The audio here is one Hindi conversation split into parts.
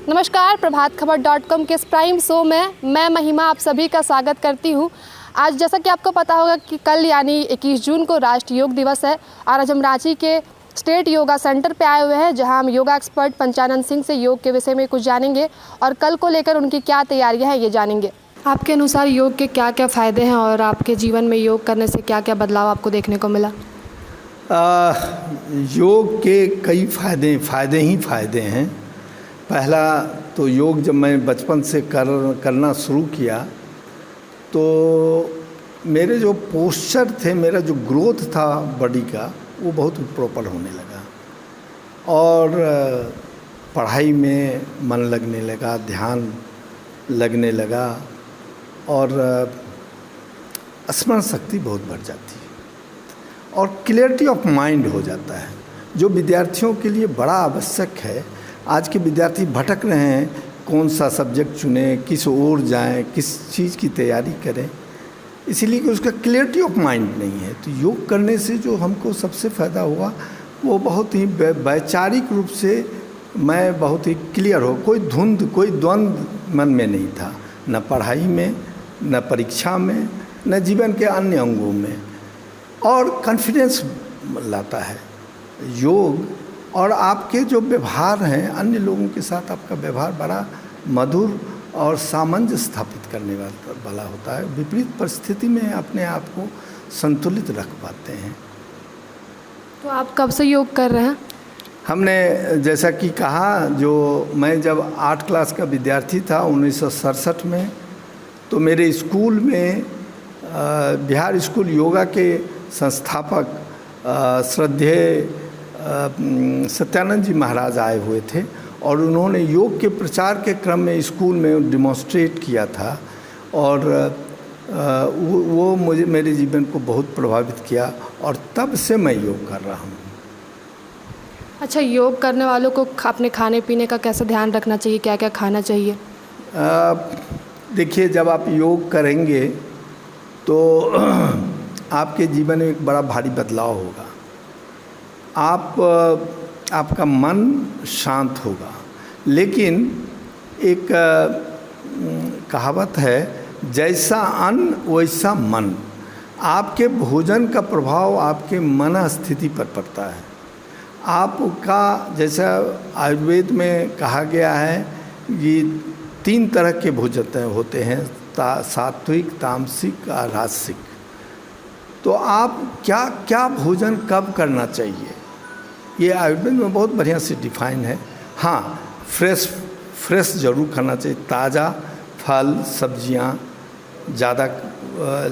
नमस्कार, प्रभात खबर .com के इस प्राइम शो में मैं महिमा आप सभी का स्वागत करती हूं। आज जैसा कि आपको पता होगा कि कल यानी 21 जून को राष्ट्रीय योग दिवस है और आज हम रांची के स्टेट योगा सेंटर पे आए हुए हैं, जहां हम योगा एक्सपर्ट पंचानन सिंह से योग के विषय में कुछ जानेंगे और कल को लेकर उनकी क्या तैयारियाँ हैं ये जानेंगे। आपके अनुसार योग के क्या क्या फ़ायदे हैं और आपके जीवन में योग करने से क्या क्या बदलाव आपको देखने को मिला? योग के कई फ़ायदे ही फ़ायदे हैं। पहला तो योग जब मैं बचपन से करना शुरू किया तो मेरे जो पोस्चर थे, मेरा जो ग्रोथ था बॉडी का, वो बहुत प्रॉपर होने लगा और पढ़ाई में मन लगने लगा, ध्यान लगने लगा और स्मरण शक्ति बहुत बढ़ जाती है और क्लैरिटी ऑफ माइंड हो जाता है, जो विद्यार्थियों के लिए बड़ा आवश्यक है। आज के विद्यार्थी भटक रहे हैं, कौन सा सब्जेक्ट चुनें, किस ओर जाएं, किस चीज़ की तैयारी करें, इसीलिए कि उसका क्लैरिटी ऑफ माइंड नहीं है। तो योग करने से जो हमको सबसे फ़ायदा हुआ वो बहुत ही वैचारिक रूप से मैं बहुत ही क्लियर हो, कोई धुंध, कोई द्वंद्व मन में नहीं था, न पढ़ाई में, न परीक्षा में, न जीवन के अन्य अंगों में, और कॉन्फिडेंस लाता है योग। और आपके जो व्यवहार हैं अन्य लोगों के साथ, आपका व्यवहार बड़ा मधुर और सामंजस्य स्थापित करने वाला होता है। विपरीत परिस्थिति में अपने आप को संतुलित रख पाते हैं। तो आप कब से योग कर रहे हैं? हमने जैसा कि कहा, जो मैं जब 8 क्लास का विद्यार्थी था 1967 में, तो मेरे स्कूल में बिहार स्कूल योगा के संस्थापक श्रद्धेय सत्यानंद जी महाराज आए हुए थे और उन्होंने योग के प्रचार के क्रम में स्कूल में डिमॉन्स्ट्रेट किया था और वो मुझे, मेरे जीवन को बहुत प्रभावित किया और तब से मैं योग कर रहा हूँ। अच्छा, योग करने वालों को अपने खाने पीने का कैसे ध्यान रखना चाहिए, क्या क्या खाना चाहिए? देखिए, जब आप योग करेंगे तो आपके जीवन में एक बड़ा भारी बदलाव होगा। आपका मन शांत होगा, लेकिन एक कहावत है, जैसा अन्न वैसा मन। आपके भोजन का प्रभाव आपके मन स्थिति पर पड़ता है। आपका, जैसा आयुर्वेद में कहा गया है, ये 3 तरह के भोजन होते हैं, सात्विक, तामसिक और राजसिक। तो आप क्या क्या भोजन कब करना चाहिए, ये आयुर्वेद में बहुत बढ़िया से डिफाइन है। हाँ, फ्रेश ज़रूर खाना चाहिए, ताज़ा फल सब्जियां ज़्यादा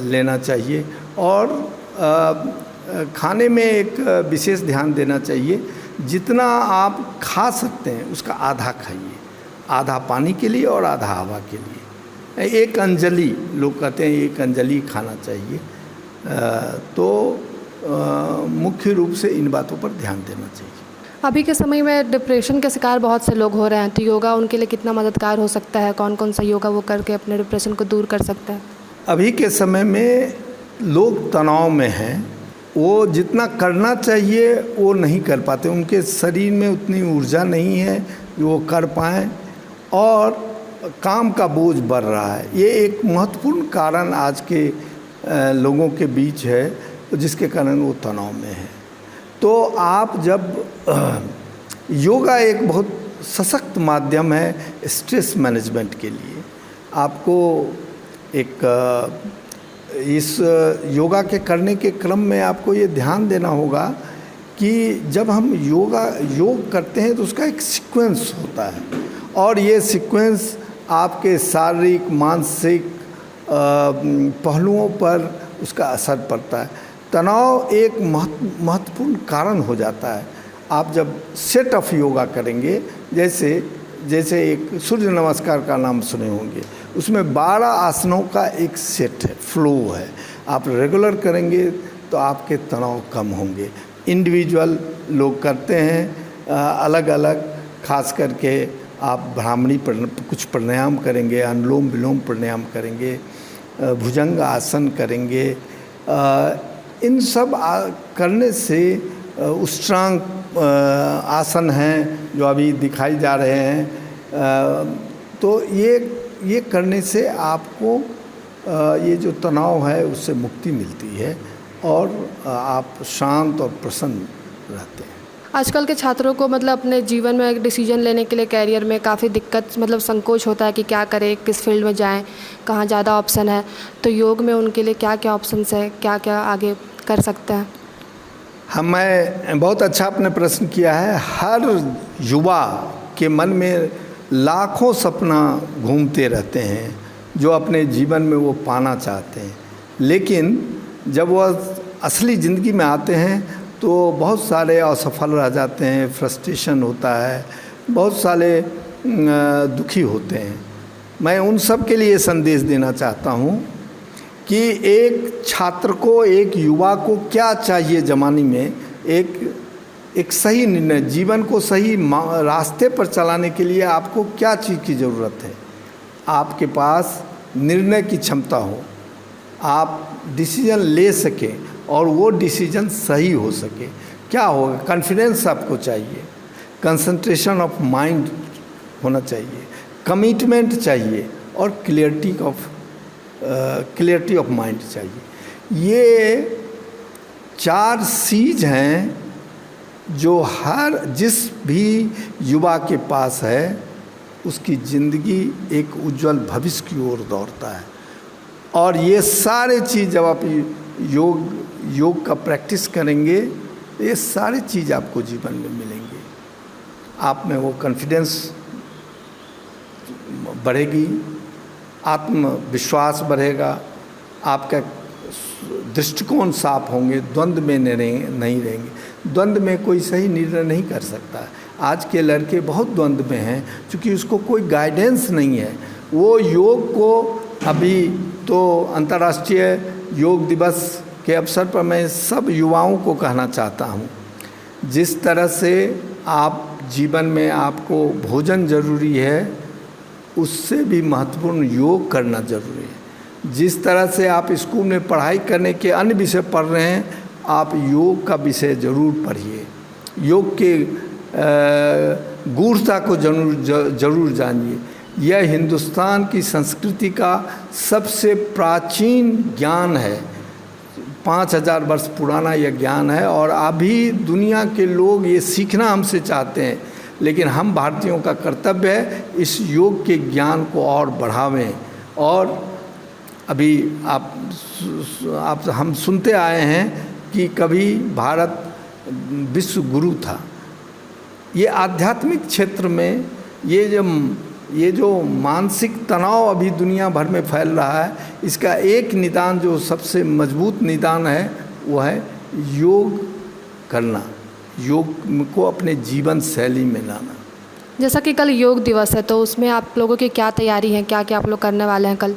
लेना चाहिए और खाने में एक विशेष ध्यान देना चाहिए। जितना आप खा सकते हैं उसका आधा खाइए, आधा पानी के लिए और आधा हवा के लिए। 1 अंजलि, लोग कहते हैं 1 अंजलि खाना चाहिए। तो मुख्य रूप से इन बातों पर ध्यान देना चाहिए। अभी के समय में डिप्रेशन के शिकार बहुत से लोग हो रहे हैं, तो योगा उनके लिए कितना मददगार हो सकता है? कौन कौन सा योगा वो करके अपने डिप्रेशन को दूर कर सकता है? अभी के समय में लोग तनाव में हैं, वो जितना करना चाहिए वो नहीं कर पाते, उनके शरीर में उतनी ऊर्जा नहीं है जो वो कर पाएँ और काम का बोझ बढ़ रहा है। ये एक महत्वपूर्ण कारण आज के लोगों के बीच है, जिसके कारण वो तनाव में है। तो आप जब योगा एक बहुत सशक्त माध्यम है स्ट्रेस मैनेजमेंट के लिए। आपको एक इस योगा के करने के क्रम में आपको ये ध्यान देना होगा कि जब हम योग करते हैं तो उसका एक सीक्वेंस होता है और ये सीक्वेंस आपके शारीरिक, मानसिक पहलुओं पर उसका असर पड़ता है। तनाव एक महत्वपूर्ण कारण हो जाता है। आप जब सेट ऑफ योगा करेंगे, जैसे एक सूर्य नमस्कार का नाम सुने होंगे, उसमें 12 आसनों का एक सेट है, फ्लो है। आप रेगुलर करेंगे तो आपके तनाव कम होंगे। इंडिविजुअल लोग करते हैं अलग अलग, खास करके आप भ्रामरी कुछ प्राणायाम करेंगे, अनुलोम विलोम प्राणायाम करेंगे, भुजंग आसन करेंगे। इन सब करने से उष्ट्रांग आसन हैं जो अभी दिखाई जा रहे हैं, तो ये करने से आपको ये जो तनाव है उससे मुक्ति मिलती है और आप शांत और प्रसन्न रहते हैं। आजकल के छात्रों को मतलब अपने जीवन में एक डिसीजन लेने के लिए करियर में काफ़ी दिक्कत मतलब संकोच होता है कि क्या करें, किस फील्ड में जाएं, कहाँ ज़्यादा ऑप्शन है, तो योग में उनके लिए क्या क्या ऑप्शंस है, क्या क्या आगे कर सकते हैं? मैं बहुत अच्छा आपने प्रश्न किया है। हर युवा के मन में लाखों सपना घूमते रहते हैं जो अपने जीवन में वो पाना चाहते हैं, लेकिन जब वह असली ज़िंदगी में आते हैं तो बहुत सारे असफल रह जाते हैं, फ्रस्ट्रेशन होता है, बहुत सारे दुखी होते हैं। मैं उन सब के लिए संदेश देना चाहता हूँ कि एक छात्र को, एक युवा को क्या चाहिए ज़माने में, एक सही निर्णय, जीवन को सही रास्ते पर चलाने के लिए आपको क्या चीज़ की ज़रूरत है? आपके पास निर्णय की क्षमता हो, आप डिसीजन ले सकें और वो डिसीजन सही हो सके। क्या होगा? कॉन्फिडेंस आपको चाहिए, कंसंट्रेशन ऑफ माइंड होना चाहिए, कमिटमेंट चाहिए और क्लियरिटी ऑफ माइंड चाहिए। ये 4 चीज़ हैं जो जिस भी युवा के पास है उसकी ज़िंदगी एक उज्जवल भविष्य की ओर दौड़ता है। और ये सारे चीज़ जब आप योग का प्रैक्टिस करेंगे तो ये सारी चीज़ आपको जीवन में मिलेंगे। आप में वो कॉन्फिडेंस बढ़ेगी, आत्मविश्वास बढ़ेगा, आपका दृष्टिकोण साफ होंगे, द्वंद्व में नहीं रहेंगे। द्वंद्व में कोई सही निर्णय नहीं कर सकता है। आज के लड़के बहुत द्वंद्व में हैं क्योंकि उसको कोई गाइडेंस नहीं है। वो योग को अभी तो अंतर्राष्ट्रीय योग दिवस के अवसर पर मैं सब युवाओं को कहना चाहता हूँ, जिस तरह से आप जीवन में आपको भोजन ज़रूरी है, उससे भी महत्वपूर्ण योग करना ज़रूरी है। जिस तरह से आप स्कूल में पढ़ाई करने के अन्य विषय पढ़ रहे हैं, आप योग का विषय ज़रूर पढ़िए। योग के गूढ़ता को जरूर जानिए। यह हिंदुस्तान की संस्कृति का सबसे प्राचीन ज्ञान है, 5000 वर्ष पुराना यह ज्ञान है और अभी दुनिया के लोग ये सीखना हमसे चाहते हैं, लेकिन हम भारतीयों का कर्तव्य है इस योग के ज्ञान को और बढ़ावें। और अभी हम सुनते आए हैं कि कभी भारत विश्व गुरु था। ये आध्यात्मिक क्षेत्र में ये जो मानसिक तनाव अभी दुनिया भर में फैल रहा है, इसका एक निदान, जो सबसे मजबूत निदान है, वो है योग करना, योग को अपने जीवन शैली में लाना। जैसा कि कल योग दिवस है, तो उसमें आप लोगों की क्या तैयारी है, क्या क्या आप लोग करने वाले हैं कल?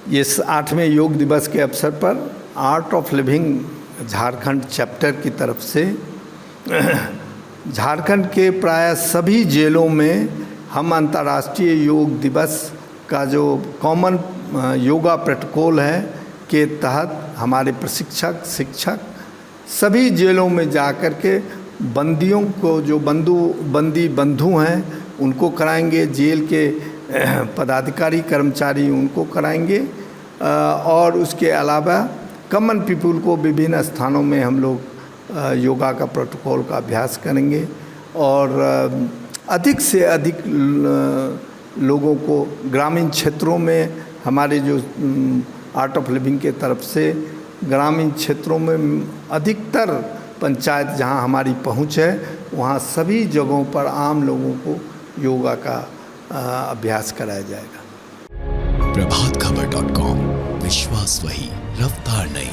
ये 8वें योग दिवस के अवसर पर art of living Jharkhand chapter की तरफ से झारखंड के प्राय सभी जेलों में हम अंतर्राष्ट्रीय योग दिवस का जो कॉमन योगा प्रोटोकॉल है के तहत हमारे प्रशिक्षक, शिक्षक सभी जेलों में जा कर के बंदियों को, जो बंदी बंधु हैं, उनको कराएंगे। जेल के पदाधिकारी, कर्मचारी उनको कराएंगे और उसके अलावा कॉमन पीपल को विभिन्न स्थानों में हम लोग योगा का प्रोटोकॉल का अभ्यास करेंगे और अधिक से अधिक लोगों को ग्रामीण क्षेत्रों में, हमारे जो आर्ट ऑफ लिविंग के तरफ से ग्रामीण क्षेत्रों में अधिकतर पंचायत जहां हमारी पहुंच है, वहां सभी जगहों पर आम लोगों को योगा का अभ्यास कराया जाएगा। प्रभातखबर.com, विश्वास वही, रफ्तार नहीं।